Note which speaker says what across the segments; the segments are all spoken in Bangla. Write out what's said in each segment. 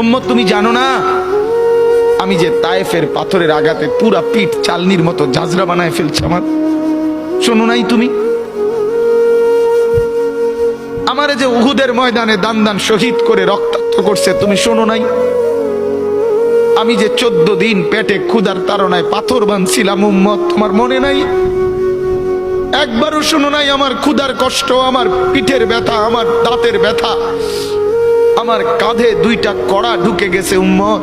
Speaker 1: উম্মত তুমি জানো না আমি যে তায়েফের পাথরের আঘাতে পুরা পিঠ চালনির মতো জাজরা বানায় ফেলছে আমার? শোনো নাই তুমি? আমারে যে উহুদের ময়দানে দান দান শহীদ করে রক্তাক্ত করছে, তুমি শোনো নাই? আমি যে 14 দিন পেটে ক্ষুধার তাড়নায় পাথর বাঁধছিলাম, উম্মত তোমার মনে নাই? একবারও শোনো নাই আমার ক্ষুধার কষ্ট, আমার পিঠের ব্যথা, আমার দাঁতের ব্যথা, আমার কাঁধে 2টা কড়া ঢুকে গেছে উম্মত।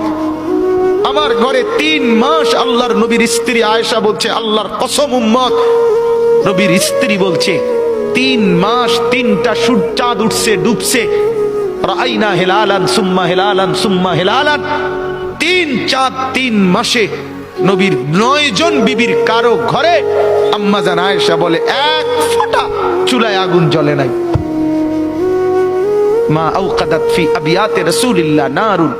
Speaker 1: আমার ঘরে 3 মাস আল্লাহর নবীর স্ত্রী আয়েশা বলছে, আল্লাহর কসম উম্মত, নবীর স্ত্রী বলছে 3 মাস 3টা চাঁদ উঠছে ডুবছে, রাইনা হেলালান সুম্মা হেলালান সুম্মা হেলালান, 3 চাঁদ 3 মাসে নবীর 9 জন বিবির কারো ঘরে আম্মা জান আয়েশা বলে 1 ফোঁটা চুলায় আগুন জ্বলে নাই। মা আওকাদাত ফি আবিয়াতে রাসূলিল্লাহ নারুন,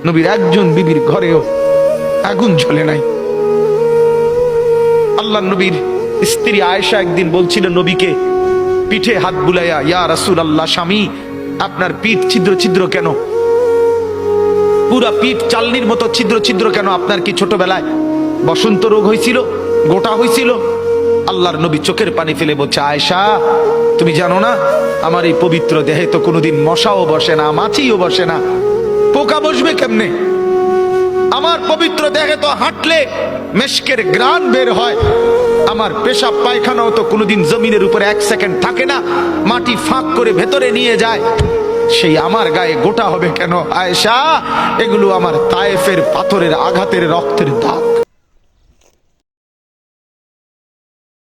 Speaker 1: নবীর একজন বিবির ঘরেও আগুন জ্বলে নাই। আল্লাহ নবীর স্ত্রী আয়েশা একদিন বলছিল নবীকে পিঠে হাত বুলাইয়া, ইয়া রাসূলুল্লাহ, স্বামী আপনার পিঠ ছিদ্র ছিদ্র কেন? পুরা পিঠ চালনির মতো ছিদ্র ছিদ্র কেন? আপনার কি ছোটবেলায় বসন্ত রোগ হয়েছিল, গোটা হয়েছিল? আল্লাহর নবী চোখের পানি ফেলে বলছে, আয়েশা তুমি জানো না আমার এই পবিত্র দেহে তো কোনোদিন মশাও বসে না, মাছিও বসে না, পোকা বসবে কেমনে? আমার পবিত্র দেহে তো হাঁটলে মেশকের গ্রান বের হয়, আমার পেশাব পায়খানাও তো কোনোদিন জমিনের উপরে 1 সেকেন্ড থাকে না, মাটি ফাঁক করে ভেতরে নিয়ে যায়, সেই আমার গায়ে গোটা হবে কেন? আয়েশা এগুলো আমার তায়েফের পাথরের আঘাতের রক্তের দাগ।